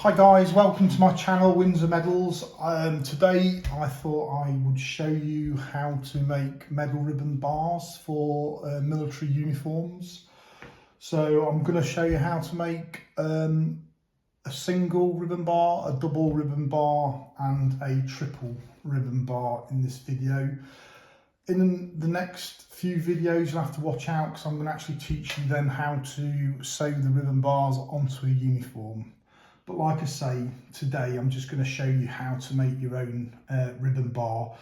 Hi guys, welcome to my channel Windsor Medals. Today I thought I would show you how to make medal ribbon bars for military uniforms. So I'm going to show you how to make a single ribbon bar, a double ribbon bar and a triple ribbon bar in this video. In the next few videos you'll have to watch out because I'm going to actually teach you then how to sew the ribbon bars onto a uniform. But like I say, today I'm just going to show you how to make your own ribbon bar.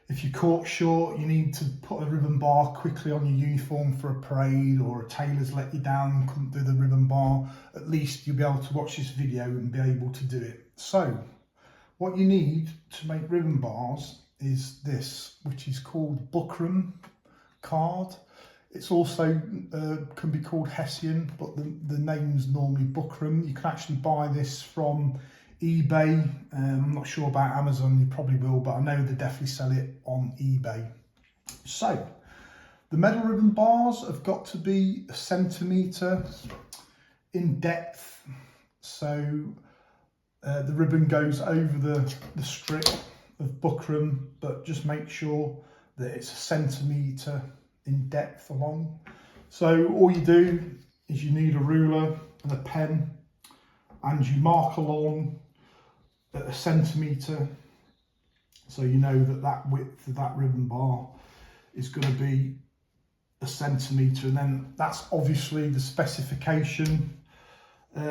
If you're caught short, you need to put a ribbon bar quickly on your uniform for a parade, or a tailor's let you down and couldn't do the ribbon bar, at least you'll be able to watch this video and be able to do it. So what you need to make ribbon bars is this, which is called buckram card. It's also can be called Hessian, but the name's normally buckram. You can actually buy this from eBay. I'm not sure about Amazon, you probably will, but I know they definitely sell it on eBay. So the medal ribbon bars have got to be 1 centimetre in depth. So the ribbon goes over the strip of buckram, but just make sure that it's 1 centimetre in depth along. So all you do is you need a ruler and a pen, and you mark along at 1 centimetre, so you know that that width of that ribbon bar is going to be 1 centimetre, and then that's obviously the specification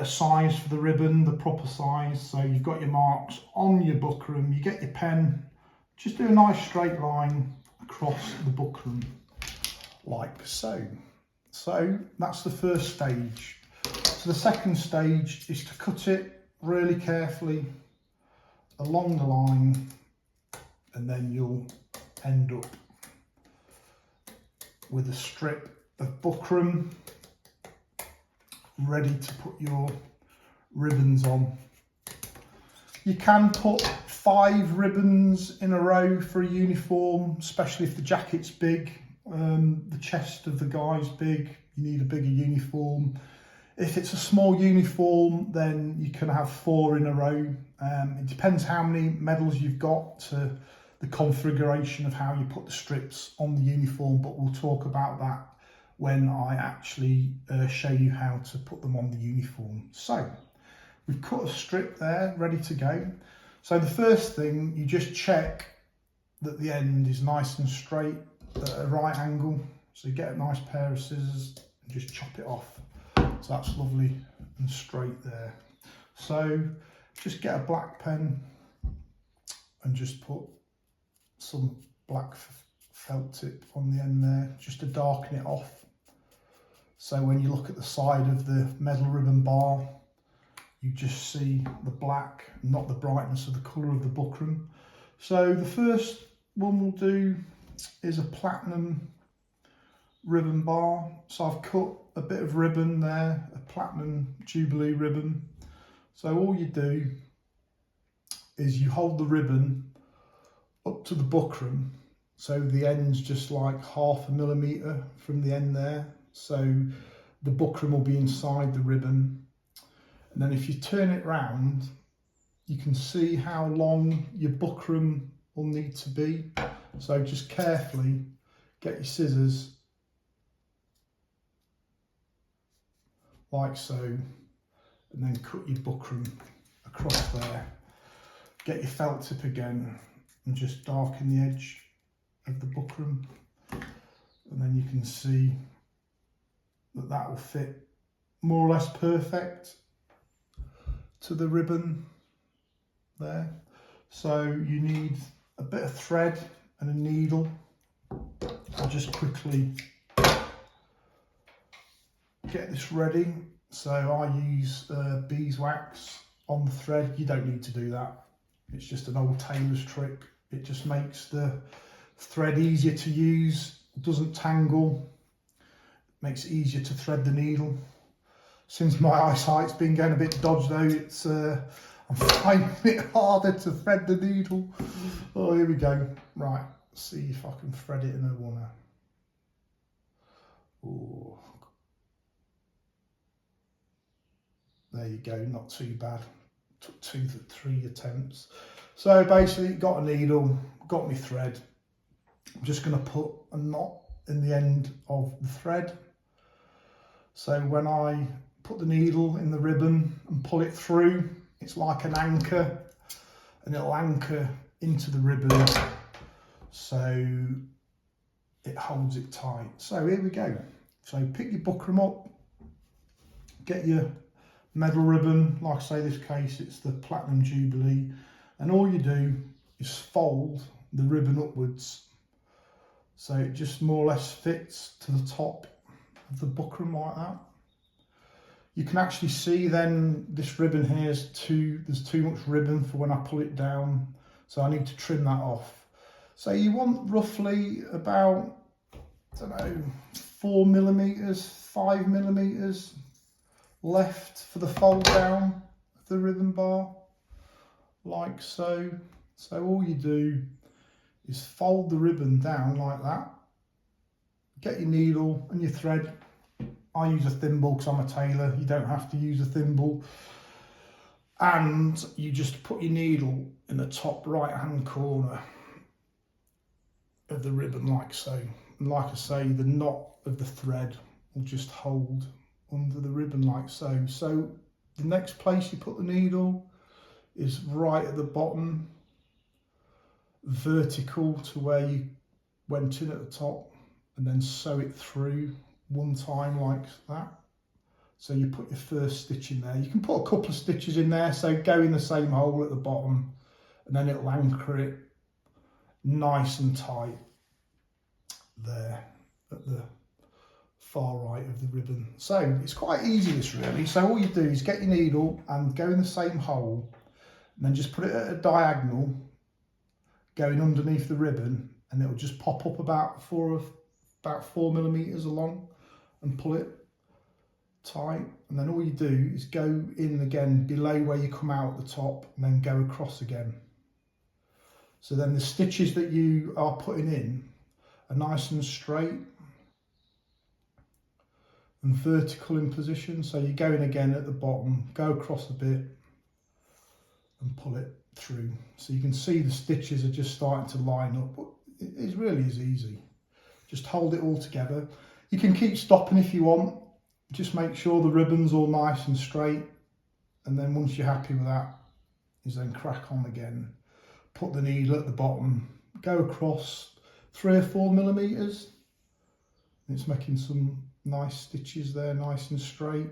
size for the ribbon, the proper size. So you've got your marks on your buckram, you get your pen, just do a nice straight line across the buckram like so. So that's the first stage. So the second stage is to cut it really carefully along the line, and then you'll end up with a strip of buckram ready to put your ribbons on. You can put 5 ribbons in a row for a uniform, especially if the jacket's big. The chest of the guy's big, you need a bigger uniform. If it's a small uniform, then you can have 4 in a row. It depends how many medals you've got to the configuration of how you put the strips on the uniform, but we'll talk about that when I actually show you how to put them on the uniform. So we've cut a strip there, ready to go. So the first thing, you just check that the end is nice and straight at a right angle. So you get a nice pair of scissors and just chop it off. So that's lovely and straight there. So just get a black pen and just put some black felt tip on the end there, just to darken it off. So when you look at the side of the medal ribbon bar, you just see the black, not the brightness of the colour of the buckram. So the first one we'll do is a platinum ribbon bar. So I've cut a bit of ribbon there, a platinum jubilee ribbon. So all you do is you hold the ribbon up to the buckram, so the end's just like 0.5 millimetre from the end there. So the buckram will be inside the ribbon, and then if you turn it round, you can see how long your buckram will need to be. So just carefully get your scissors like so, and then cut your buckram across there. Get your felt tip again and just darken the edge of the buckram, and then you can see that that will fit more or less perfect to the ribbon there. So you need a bit of thread and a needle. I'll just quickly get this ready. So I use beeswax on the thread. You don't need to do that. It's just an old tailor's trick. It just makes the thread easier to use, doesn't tangle, makes it easier to thread the needle. Since my eyesight's been getting a bit dodged though, it's I'm finding it harder to thread the needle. Oh, here we go. Right, see if I can thread it in a one. Oh, there you go, not too bad. took 2 to 3 attempts. So basically got a needle, got my thread. I'm just going to put a knot in the end of the thread. So when I put the needle in the ribbon and pull it through, it's like an anchor, and it'll anchor into the ribbon so it holds it tight. So here we go. So pick your buckram up, get your medal ribbon, like I say, this case it's the Platinum Jubilee, and all you do is fold the ribbon upwards so it just more or less fits to the top of the buckram like that. You can actually see then this ribbon here is there's too much ribbon for when I pull it down, so I need to trim that off. So you want roughly about, I don't know, 4 millimeters, 5 millimeters left for the fold down of the ribbon bar, like so. So all you do is fold the ribbon down like that, get your needle and your thread. I use a thimble because I'm a tailor, you don't have to use a thimble. And you just put your needle in the top right hand corner of the ribbon like so. And like I say, the knot of the thread will just hold under the ribbon like so. So the next place you put the needle is right at the bottom, vertical to where you went in at the top, and then sew it through one time like that. So you put your first stitch in there. You can put a couple of stitches in there, so go in the same hole at the bottom, and then it'll anchor it nice and tight there at the far right of the ribbon. So it's quite easy this really. So all you do is get your needle and go in the same hole, and then just put it at a diagonal going underneath the ribbon, and it'll just pop up about 4 millimeters along, and pull it tight. And then all you do is go in again below where you come out at the top, and then go across again. So then the stitches that you are putting in are nice and straight and vertical in position. So you go in again at the bottom, go across a bit and pull it through. So you can see the stitches are just starting to line up, but it really is easy. Just hold it all together. You can keep stopping if you want. Just make sure the ribbon's all nice and straight. And then once you're happy with that, is then crack on again. Put the needle at the bottom, go across 3 or 4 millimeters. It's making some nice stitches there, nice and straight.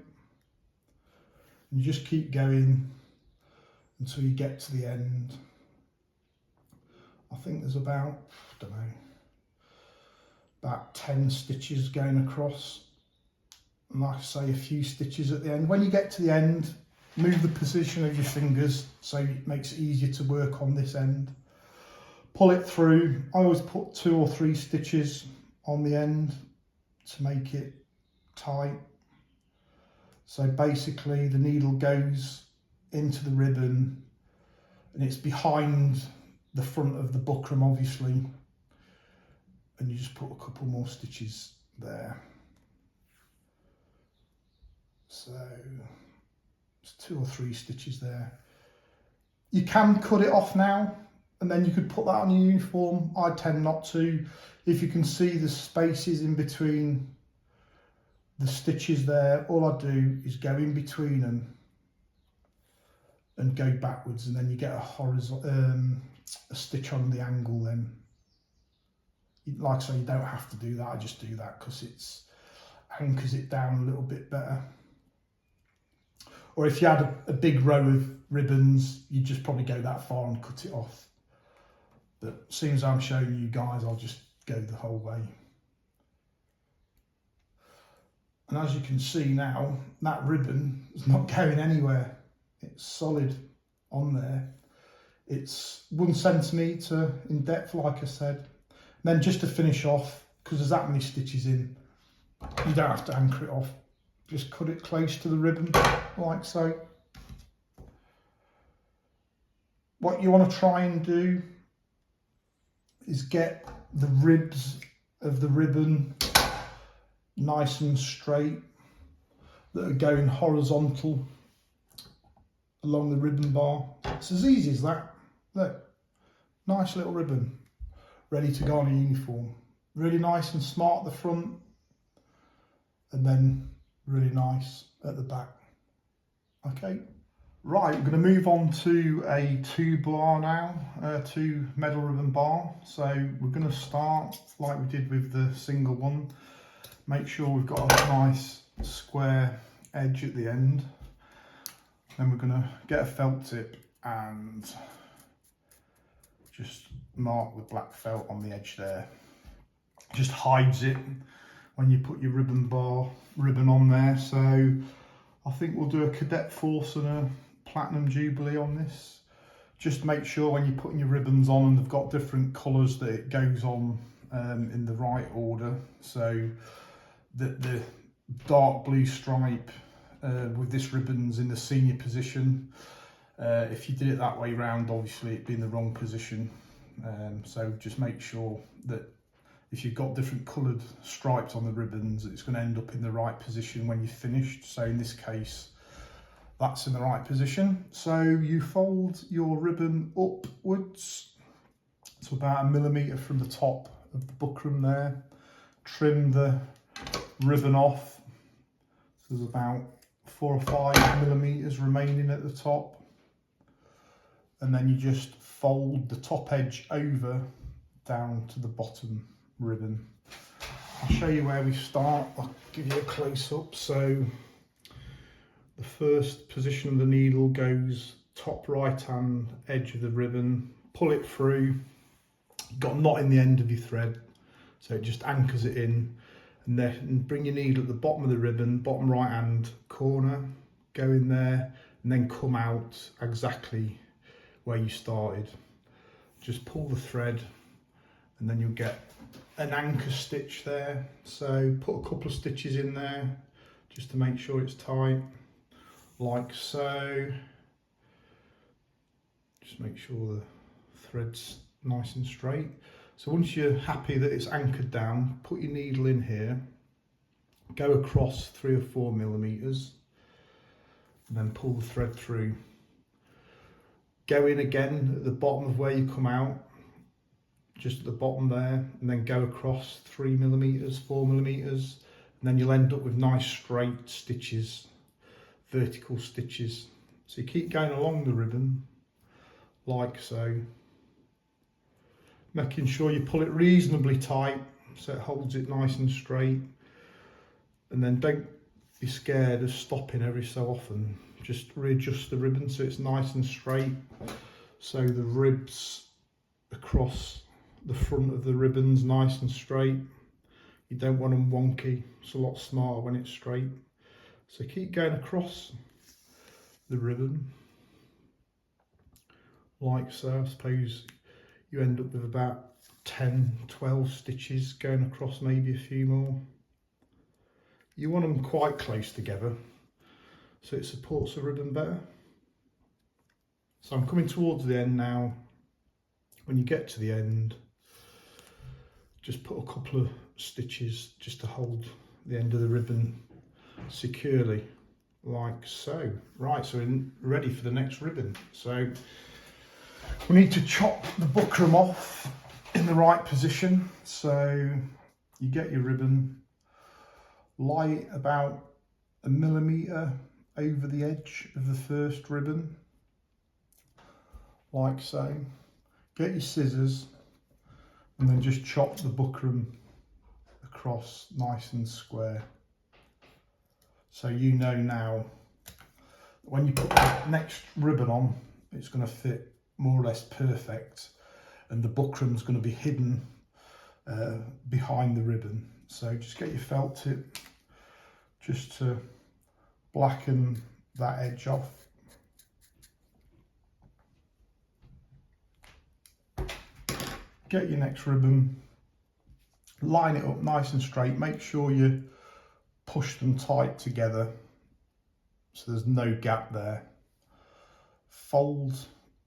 And you just keep going until you get to the end. I think there's about, I don't know, about 10 stitches going across, and like I say, a few stitches at the end. When you get to the end, move the position of your fingers so it makes it easier to work on this end. Pull it through. I always put 2 or 3 stitches on the end to make it tight. So basically the needle goes into the ribbon, and it's behind the front of the buckram obviously, and you just put a couple more stitches there. So it's 2 or 3 stitches there. You can cut it off now, and then you could put that on your uniform. I tend not to. If you can see the spaces in between the stitches there, all I do is go in between them and go backwards, and then you get a horizontal a stitch on the angle. Then, like I say, you don't have to do that. I just do that because it's anchors it down a little bit better. Or if you had a big row of ribbons, you'd just probably go that far and cut it off. But seeing as I'm showing you guys, I'll just go the whole way. And as you can see now, that ribbon is not going anywhere. It's solid on there. It's 1 centimetre in depth, like I said. And then just to finish off, because there's that many stitches in, you don't have to anchor it off. Just cut it close to the ribbon, like so. What you want to try and do is get the ribs of the ribbon nice and straight, that are going horizontal along the ribbon bar. It's as easy as that. Look, nice little ribbon, ready to go on a uniform. Really nice and smart at the front, and then really nice at the back. Okay, right, we're going to move on to a 2 bar now, 2 metal ribbon bar. So we're going to start like we did with the single one. Make sure we've got a nice square edge at the end. Then we're going to get a felt tip and just mark the black felt on the edge there. Just hides it when you put your ribbon on there. So I think we'll do a Cadet Force and a Platinum Jubilee on this. Just make sure when you're putting your ribbons on and they've got different colours that it goes on in the right order. So the dark blue stripe with this ribbon's in the senior position. If you did it that way round, obviously it'd be in the wrong position. So just make sure that if you've got different coloured stripes on the ribbons, it's going to end up in the right position when you're finished. So in this case, that's in the right position. So you fold your ribbon upwards to about 1 millimetre from the top of the buckram there. Trim the ribbon off. So there's about 4 or 5 millimetres remaining at the top. And then you just fold the top edge over down to the bottom ribbon. I'll show you where we start. I'll give you a close-up. So the first position of the needle goes top right hand edge of the ribbon, pull it through. You've got a knot in the end of your thread, so it just anchors it in, and then bring your needle at the bottom of the ribbon, bottom right hand corner, go in there and then come out exactly where you started. Just pull the thread and then you'll get an anchor stitch there. So put a couple of stitches in there just to make sure it's tight, like so. Just make sure the thread's nice and straight. So once you're happy that it's anchored down, put your needle in here, go across 3 or 4 millimetres and then pull the thread through. Go in again at the bottom of where you come out, just at the bottom there, and then go across 3 millimetres, 4 millimetres, and then you'll end up with nice straight stitches, vertical stitches. So you keep going along the ribbon like so, making sure you pull it reasonably tight so it holds it nice and straight, and then don't be scared of stopping every so often. Just readjust the ribbon so it's nice and straight, so the ribs across the front of the ribbon's nice and straight. You don't want them wonky. It's a lot smarter when it's straight. So keep going across the ribbon like so. I suppose you end up with about 10, 12 stitches going across, maybe a few more. You want them quite close together so it supports the ribbon better. So I'm coming towards the end now. When you get to the end, just put a couple of stitches just to hold the end of the ribbon securely, like so. Right, so we're ready for the next ribbon. So we need to chop the buckram off in the right position. So you get your ribbon, lie it about 1 millimetre over the edge of the first ribbon, like so. Get your scissors and then just chop the buckram across nice and square. So you know now when you put the next ribbon on, it's going to fit more or less perfect, and the buckram's going to be hidden behind the ribbon. So just get your felt tip just to blacken that edge off. Get your next ribbon, line it up nice and straight, make sure you push them tight together so there's no gap there. Fold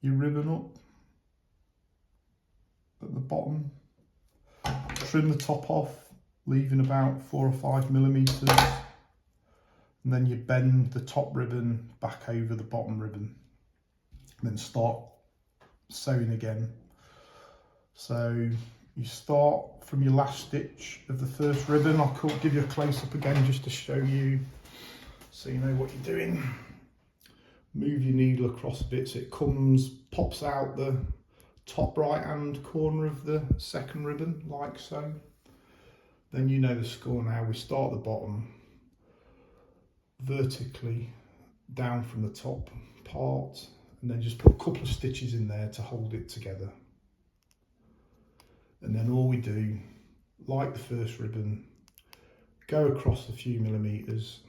your ribbon up at the bottom, trim the top off, leaving about 4 or 5 millimetres, and then you bend the top ribbon back over the bottom ribbon then start sewing again. So you start from your last stitch of the first ribbon. I'll give you a close-up again just to show you, so you know what you're doing. Move your needle across a bit so it pops out the top right hand corner of the second ribbon, like so. Then you know the score now. We start at the bottom, vertically down from the top part, and then just put a couple of stitches in there to hold it together. And then all we do, like the first ribbon, go across a few millimeters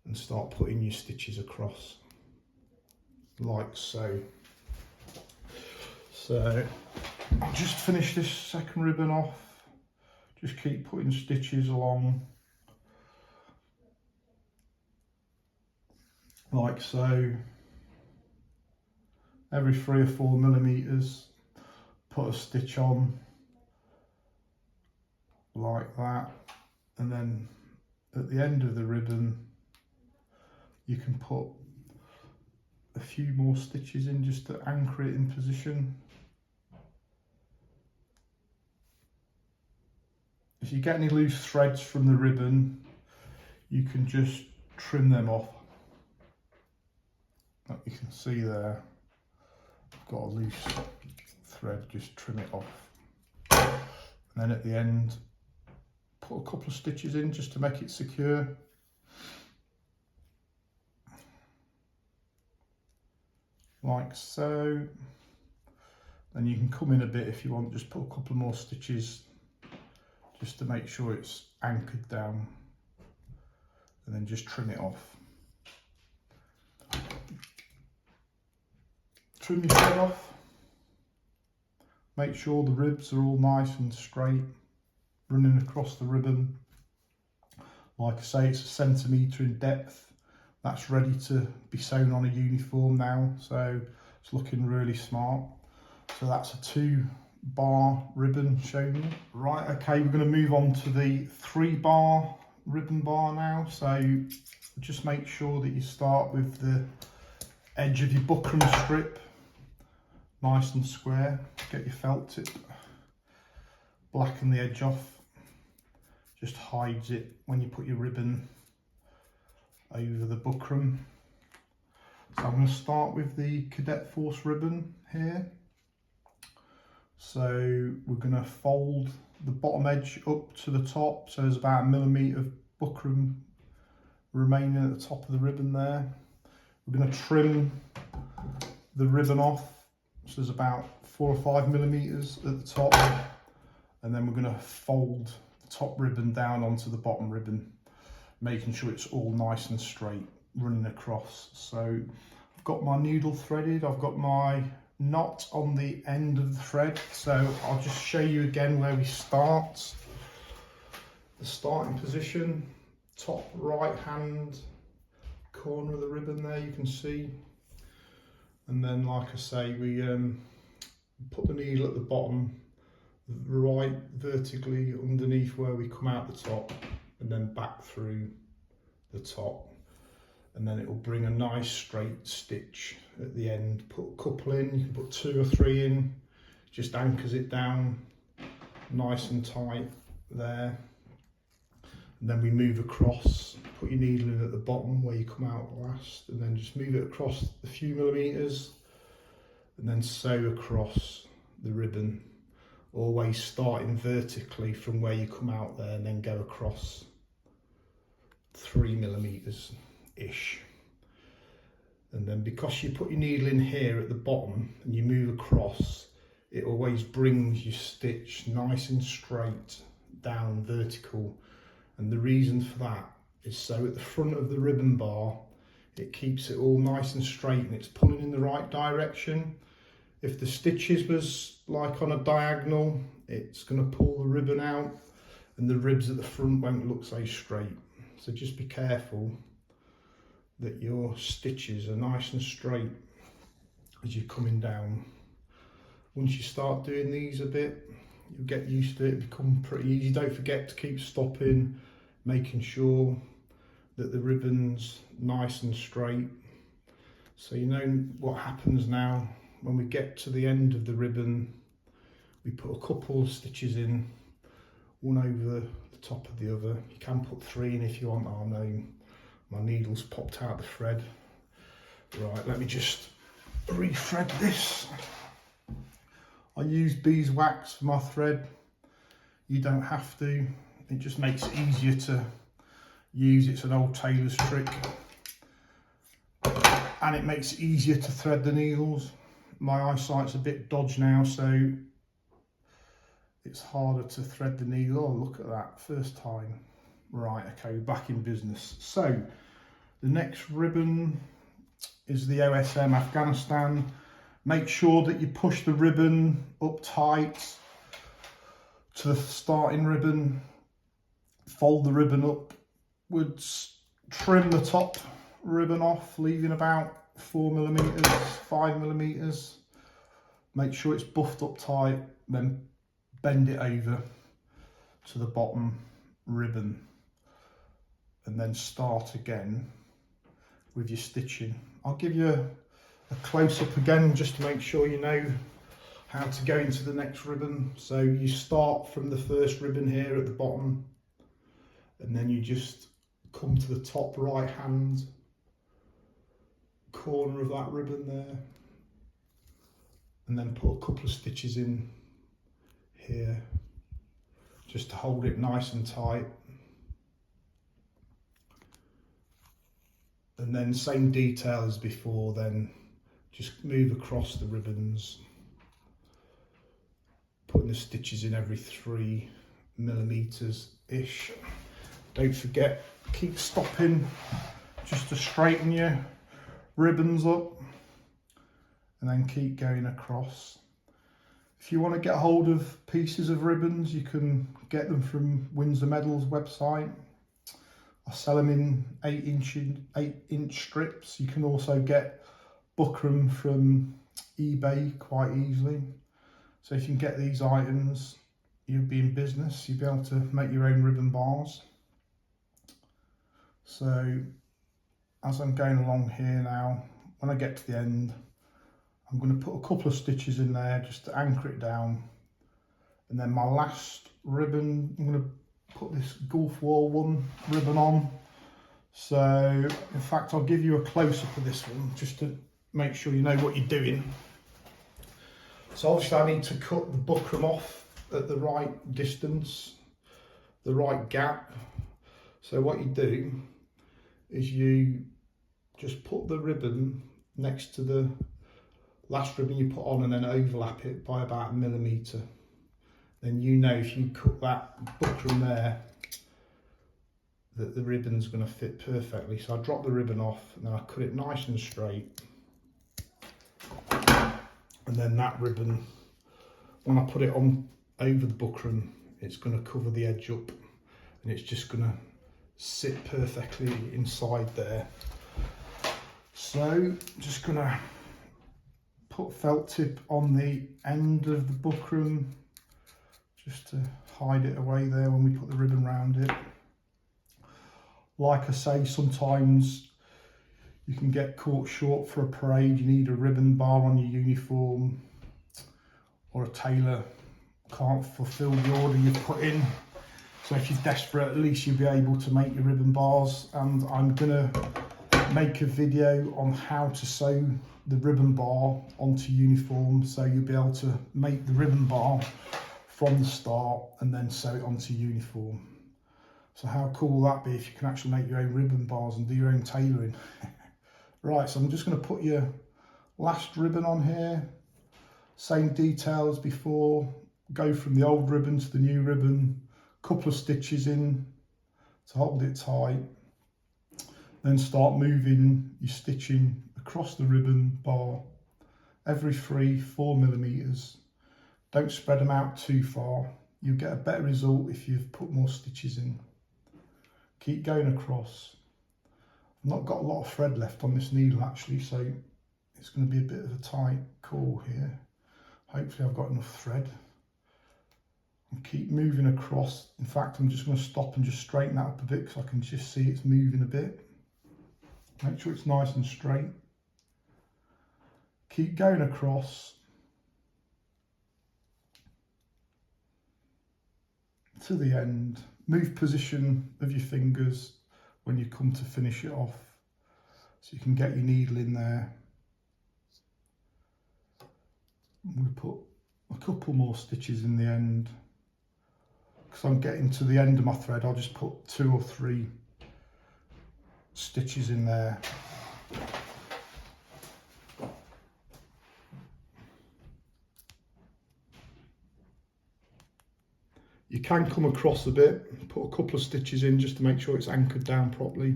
and start putting your stitches across, like so. So just finish this second ribbon off, just keep putting stitches along, like so. Every 3 or 4 millimeters, put a stitch on, like that, and then at the end of the ribbon you can put a few more stitches in just to anchor it in position. If you get any loose threads from the ribbon, you can just trim them off. Like you can see there, I've got a loose thread, just trim it off. And then at the end, put a couple of stitches in just to make it secure. Like so. Then you can come in a bit if you want, just put a couple more stitches just to make sure it's anchored down, and then just trim it off. Trim your thread off. Make sure the ribs are all nice and straight, running across the ribbon. Like I say, it's 1 centimetre in depth. That's ready to be sewn on a uniform now, so it's looking really smart. So that's a 2-bar ribbon shown you. Right, okay, we're going to move on to the 3-bar ribbon bar now. So just make sure that you start with the edge of your buckram strip nice and square. Get your felt tip, blacken the edge off, just hides it when you put your ribbon over the buckram. So I'm going to start with the Cadet Force ribbon here. So we're going to fold the bottom edge up to the top, so there's about 1 millimetre of buckram remaining at the top of the ribbon there. We're going to trim the ribbon off, so there's about 4 or 5 millimetres at the top, and then we're going to fold the top ribbon down onto the bottom ribbon, making sure it's all nice and straight running across. So I've got my needle threaded, I've got my knot on the end of the thread, so I'll just show you again where we start. The starting position, top right hand corner of the ribbon there, you can see. And then, like I say, we put the needle at the bottom, right vertically underneath where we come out the top, and then back through the top, and then it will bring a nice straight stitch at the end. Put a couple in, you can put 2 or 3 in, just anchors it down nice and tight there. And then we move across, put your needle in at the bottom where you come out last, and then just move it across a few millimetres, and then sew across the ribbon, always starting vertically from where you come out there, and then go across 3 millimetres ish. And then because you put your needle in here at the bottom and you move across, it always brings your stitch nice and straight down vertical. And the reason for that is so at the front of the ribbon bar, it keeps it all nice and straight and it's pulling in the right direction. If the stitches was like on a diagonal, it's going to pull the ribbon out and the ribs at the front won't look so straight. So just be careful that your stitches are nice and straight as you're coming down. Once you start doing these a bit, you'll get used to it, become pretty easy. Don't forget to keep stopping, making sure that the ribbon's nice and straight. So you know what happens now when we get to the end of the ribbon, we put a couple of stitches in, one over the top of the other. You can put 3 in if you want. Oh no, my needle's popped out the thread. Right, let me just re-thread this. I use beeswax for my thread. You don't have to. It just makes it easier to use. It's an old tailor's trick. And it makes it easier to thread the needles. My eyesight's a bit dodgy now, so it's harder to thread the needle. Oh, look at that, first time. Right, okay, back in business. So, the next ribbon is the OSM Afghanistan. Make sure that you push the ribbon up tight to the starting ribbon. Fold the ribbon upwards. Trim the top ribbon off, leaving about 4mm, 5mm. Make sure it's buffed up tight, then bend it over to the bottom ribbon, and then start again with your stitching. I'll give you a close-up again just to make sure you know how to go into the next ribbon. So you start from the first ribbon here at the bottom, and then you just come to the top right hand corner of that ribbon there, and then put a couple of stitches in here just to hold it nice and tight. And then same detail as before, then just move across the ribbons, putting the stitches in every 3mm ish. Don't forget, keep stopping just to straighten your ribbons up, and then keep going across. If you want to get hold of pieces of ribbons, you can get them from Windsor Medals website. I sell them in 8-inch strips. You can also get buckram from eBay quite easily. So if you can get these items, you'll be in business. You'll be able to make your own ribbon bars. So as I'm going along here now, when I get to the end, I'm going to put a couple of stitches in there just to anchor it down. And then my last ribbon, I'm going to put this Gulf War 1 ribbon on. So in fact, I'll give you a close-up of this one just to make sure you know what you're doing. So obviously I need to cut the buckram off at the right distance, the right gap. So what you do is you just put the ribbon next to the last ribbon you put on, and then overlap it by about 1mm. Then you know if you cut that buckram there, that the ribbon's going to fit perfectly. So I drop the ribbon off, and then I cut it nice and straight. And then that ribbon, when I put it on over the buckram, it's going to cover the edge up, and it's just going to sit perfectly inside there. So I'm just going to put felt tip on the end of the buckram just to hide it away there when we put the ribbon around it. Like I say, sometimes you can get caught short for a parade. You need a ribbon bar on your uniform, or a tailor can't fulfill the order you've put in. So if you're desperate, at least you'll be able to make your ribbon bars. And I'm gonna make a video on how to sew the ribbon bar onto uniform, so you'll be able to make the ribbon bar from the start and then sew it onto uniform. So how cool will that be if you can actually make your own ribbon bars and do your own tailoring? Right, so I'm just going to put your last ribbon on here, same detail as before, go from the old ribbon to the new ribbon, couple of stitches in to hold it tight, then start moving your stitching across the ribbon bar every 3-4mm. Don't spread them out too far. You'll get a better result if you've put more stitches in. Keep going across. I've not got a lot of thread left on this needle actually, so it's going to be a bit of a tight core here. Hopefully I've got enough thread. And keep moving across. In fact, I'm just going to stop and just straighten that up a bit, because I can just see it's moving a bit. Make sure it's nice and straight. keep going across to the end. Move position of your fingers when you come to finish it off, so you can get your needle in there. I'm going to put a couple more stitches in the end. Because I'm getting to the end of my thread, I'll just put 2 or 3 stitches in there. You can come across a bit, put a couple of stitches in just to make sure it's anchored down properly.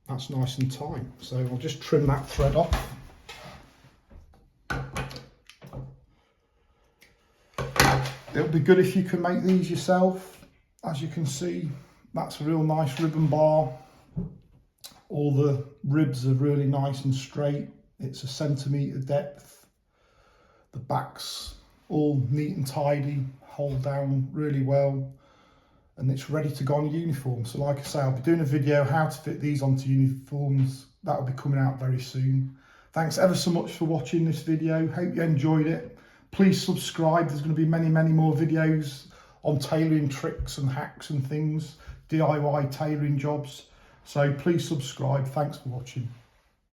That's nice and tight. So I'll just trim that thread off. It'll be good if you can make these yourself. As you can see, that's a real nice ribbon bar. All the ribs are really nice and straight. It's a centimetre depth. The back's all neat and tidy, hold down really well, and it's ready to go on your uniform. So like I say, I'll be doing a video how to fit these onto uniforms. That will be coming out very soon. Thanks ever so much for watching this video. Hope you enjoyed it. Please subscribe. There's going to be many more videos on tailoring tricks and hacks and things, DIY tailoring jobs. So please subscribe. Thanks for watching.